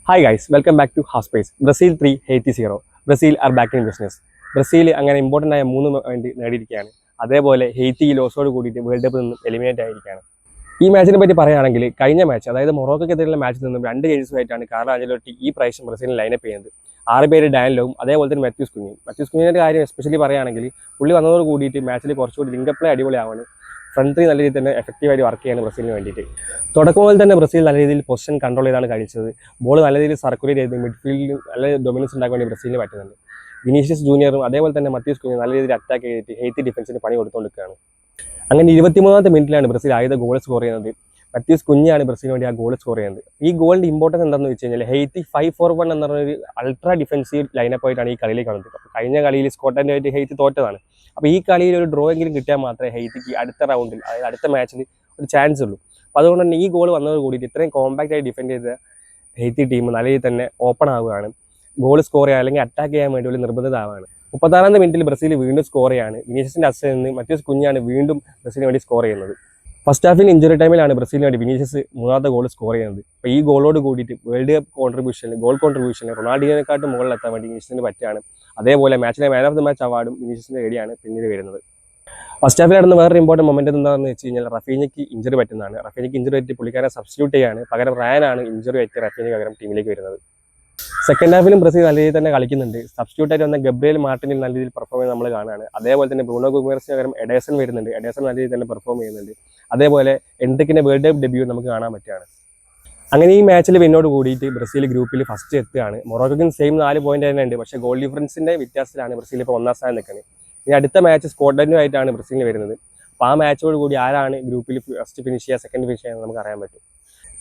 Hi guys, welcome back to Half Space. Brazil 3, Haiti 0. Brazil are back in business. Brazil അങ്ങനെ important ആയ 3 point നേടിയിരിക്കുകയാണ്. അതേപോലെ Haiti ലോസോട് കൂടിയിട്ട് world കപ്പിൽ നിന്നും eliminate ആയിരിക്കുകയാണ്. ഈ മാച്ചിനെ പറ്റി പറയുകയാണെങ്കിൽ കഴിഞ്ഞ മാച്ച്, അതായത് മൊറോക്കോക്കെതിരെയുള്ള മാച്ചിൽ നിന്നും 2 ചേഞ്ചസുമായിട്ടാണ് കാർലോ ആഞ്ചലോട്ടി ഈ പ്രാവശ്യം ബ്രസീലിനെ ലൈനപ്പ് ചെയ്യുന്നത്. 6 പേര് ഡാനിലോവും അതേപോലെ തന്നെ മത്യൂസ് കുഞ്ഞിൻ്റെ കാര്യം എസ്പെഷ്യലി പറയുകയാണെങ്കിൽ പുള്ളി വന്നതോട് കൂടിയിട്ട് മാച്ചിൽ കുറച്ചുകൂടി ലിങ്കപ്പ് പ്ലേ അടിപൊളിയാവാണ്. ഫ്രണ്ട് ത്രീ നല്ല രീതിയിൽ തന്നെ എഫക്റ്റീവായിട്ട് വർക്ക് ചെയ്യാൻ ബ്രസീലിന് വേണ്ടിയിട്ട്. തുടക്കം മുതൽ തന്നെ ബ്രസീൽ നല്ല രീതിയിൽ പൊസിഷൻ കൺട്രോൾ ചെയ്താണ് കഴിച്ചത്. ബോൾ നല്ല രീതിയിൽ സർക്കുലേറ്റ് ചെയ്ത് മിഡ്ഫീൽഡിൽ നല്ല ഡൊമിനൻസ് ഉണ്ടാക്കാൻ വേണ്ടി ബ്രസീലിന് പറ്റുന്നുണ്ട്. വിനീഷ്യസ് ജൂനിയറും അതേപോലെ തന്നെ മത്യൂസ് കുഞ്ഞും നല്ല രീതിയിൽ അറ്റാക്ക് ചെയ്തിട്ട് ഹെയ്ത്തി ഡിഫൻസിന് പണി കൊടുത്തുകൊണ്ടിരിക്കുകയാണ്. അങ്ങനെ 23-ാമത്തെ മിനിറ്റിലാണ് ബ്രസീൽ ആദ്യത്തെ ഗോൾ സ്കോർ ചെയ്യുന്നത്. മത്യൂസ് കുഞ്ഞാണ് ബ്രസീലിന് വേണ്ടി ആ ഗോൾ സ്കോർ ചെയ്യുന്നത്. ഈ ഗോളിൻ്റെ ഇമ്പോർട്ടൻസ് എന്താണെന്ന് വെച്ച് കഴിഞ്ഞാൽ ഹെയ്ത്തി 5-4-1 എന്ന് പറഞ്ഞൊരു അൾട്രാ ഡിഫൻസീവ് ലൈനപ്പായിട്ടാണ് ഈ കളിയിൽ കാണുന്നത്. അപ്പോൾ കഴിഞ്ഞ കളിയിൽ സ്കോട്ട്ലൻഡുമായിട്ട് ഹെയ്ത്തി തോറ്റതാണ്. അപ്പോൾ ഈ കളിയിൽ ഒരു ഡ്രോ എങ്കിലും കിട്ടിയാൽ മാത്രമേ ഹെയ്ത്തിക്ക് അടുത്ത റൗണ്ടിൽ, അതായത് അടുത്ത മാച്ചിൽ ഒരു ചാൻസ് ഉള്ളൂ. അപ്പോൾ അതുകൊണ്ട് തന്നെ ഈ ഗോൾ വന്നതോട് കൂടിയിട്ട് ഇത്രയും കോമ്പാക്റ്റ് ആയി ഡിഫെൻഡ് ചെയ്ത ഹെയ്ത്തി ടീം നല്ല രീതിയിൽ തന്നെ ഓപ്പൺ ആവുകയാണ്. ഗോൾ സ്കോർ ചെയ്യുക അല്ലെങ്കിൽ അറ്റാക്ക് ചെയ്യാൻ വേണ്ടി ഒരു നിർബന്ധിതമാവുകയാണ്. 36-ാമത്തെ മിനിറ്റിൽ ബ്രസീൽ വീണ്ടും സ്കോർ ചെയ്യാണ്. വിനീഷ്യസിൻ്റെ അസിസ്റ്റിൽ നിന്ന് മത്യൂസ് കുഞ്ഞാണ് വീണ്ടും ബ്രസീലിന് വേണ്ടി സ്കോർ ചെയ്യുന്നത്. ഫസ്റ്റ് ഹാഫിൽ ഇഞ്ചുറി ടൈമിലാണ് ബ്രസീലിന് വേണ്ടി വിനീഷ്യസ് 3-ാമത്തെ ഗോൾ സ്കോർ ചെയ്യുന്നത്. അപ്പോൾ ഈ ഗോളോട് കൂടിയിട്ട് വേൾഡ് കപ്പ് ഗോൾ കോൺട്രിബ്യൂഷനിൽ റൊണാൾഡിനോയെക്കാട്ടും മുകളിലെത്താൻ വേണ്ടി വിനീഷ്യസിന് പറ്റുകയാണ്. അതേപോലെ മാച്ചിലെ മാൻ ഓഫ് ദി മാച്ച് അവാർഡും വിനീഷ്യസിൻ്റെ വേണ്ടിയാണ് പിന്നീട് വരുന്നത്. ഫസ്റ്റ് ഹാഫിൽ നടന്ന വേറൊരു ഇമ്പോർട്ടൻറ്റ് മൊമെന്റ് എന്താണെന്ന് വെച്ച് കഴിഞ്ഞാൽ റഫീഞ്ഞയ്ക്ക് ഇഞ്ചുറി പറ്റുന്നതാണ്. റഫീഞ്ഞയ്ക്ക് ഇഞ്ചുറി പറ്റി പുള്ളിക്കാരെ സബ്സ്റ്റിറ്റ്യൂട്ട് ചെയ്യാണ്. പകരം റാനാണ് ഇഞ്ചുറി പറ്റി റഫീഞ്ഞയ്ക്ക് പകരം ടീമിലേക്ക് വരുന്നത്. സെക്കൻഡ് ഹാഫിലും ബ്രസീൽ നല്ല രീതിയിൽ തന്നെ കളിക്കുന്നുണ്ട്. സബ്സ്റ്റിറ്റ്യൂട്ടായിട്ട് വന്ന ഗബ്രിയേൽ മാർട്ടിനിൽ നല്ല രീതിയിൽ പെർഫോം ചെയ്യുന്നത് നമ്മൾ കാണുകയാണ്. അതേപോലെ തന്നെ ബ്രൂണോ ഗുമേറസിന് പകരം എഡേഴ്സൺ വരുന്നുണ്ട്. എഡേഴ്സൺ നല്ല രീതിയിൽ തന്നെ പെർഫോം ചെയ്യുന്നുണ്ട്. അതേപോലെ എൻട്രിക്കിൻ്റെ വേൾഡ് കപ്പ് ഡെബ്യൂ നമുക്ക് കാണാൻ പറ്റുകയാണ്. അങ്ങനെ ഈ മാച്ചിൽ വിന്നോട് കൂടിയിട്ട് ബ്രസീൽ ഗ്രൂപ്പിൽ ഫസ്റ്റ് എത്തുകയാണ്. മൊറോക്കോയ്ക്കും സെയിം 4 പോയിന്റ് തന്നെ ഉണ്ട്. പക്ഷേ ഗോൾ ഡിഫറൻസിൻ്റെ വ്യത്യാസത്തിലാണ് ബ്രസീൽ ഇപ്പോൾ 1-ാം സ്ഥാനം നിൽക്കുന്നത്. ഇനി അടുത്ത മാച്ച് സ്കോട്ട്ലൻഡുമായിട്ടാണ് ബ്രസീലിന് വരുന്നത്. അപ്പോൾ ആ മാച്ചോട് കൂടി ആരാണ് ഗ്രൂപ്പിൽ ഫസ്റ്റ് ഫിനിഷ് ചെയ്യുക, സെക്കൻഡ് ഫിനിഷ് ചെയ്യുക നമുക്ക് അറിയാൻ പറ്റും.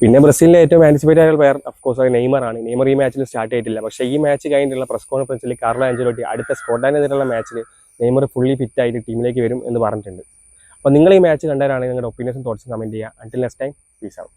പിന്നെ ബ്രസീലിലെ ഏറ്റവും ആൻറ്റിസിപ്പേറ്റ് ആയ പ്ലെയർ ഓഫ്കോഴ്സ് നെയ്മറാണ്. നെയ്മർ ഈ മാച്ചിൽ സ്റ്റാർട്ട് ചെയ്തിട്ടില്ല. പക്ഷേ ഈ മാച്ച് കഴിഞ്ഞിട്ടുള്ള പ്രസ് കോൺഫറൻസിൽ കാർലോ ആഞ്ചലോട്ടി അടുത്ത സ്കോട്ട്ലൻഡിനെതിരെയുള്ള മാച്ചിൽ നെയ്മർ ഫുള്ളി ഫിറ്റ് ആയിട്ട് ടീമിലേക്ക് വരും എന്ന് പറഞ്ഞിട്ടുണ്ട്. അപ്പോൾ നിങ്ങൾ ഈ മാച്ച് കണ്ടവരാണെങ്കിൽ നിങ്ങളുടെ ഒപ്പീനിയൻസും തോട്ട്സും കമൻറ്റ് ചെയ്യുക. Until next time, peace out.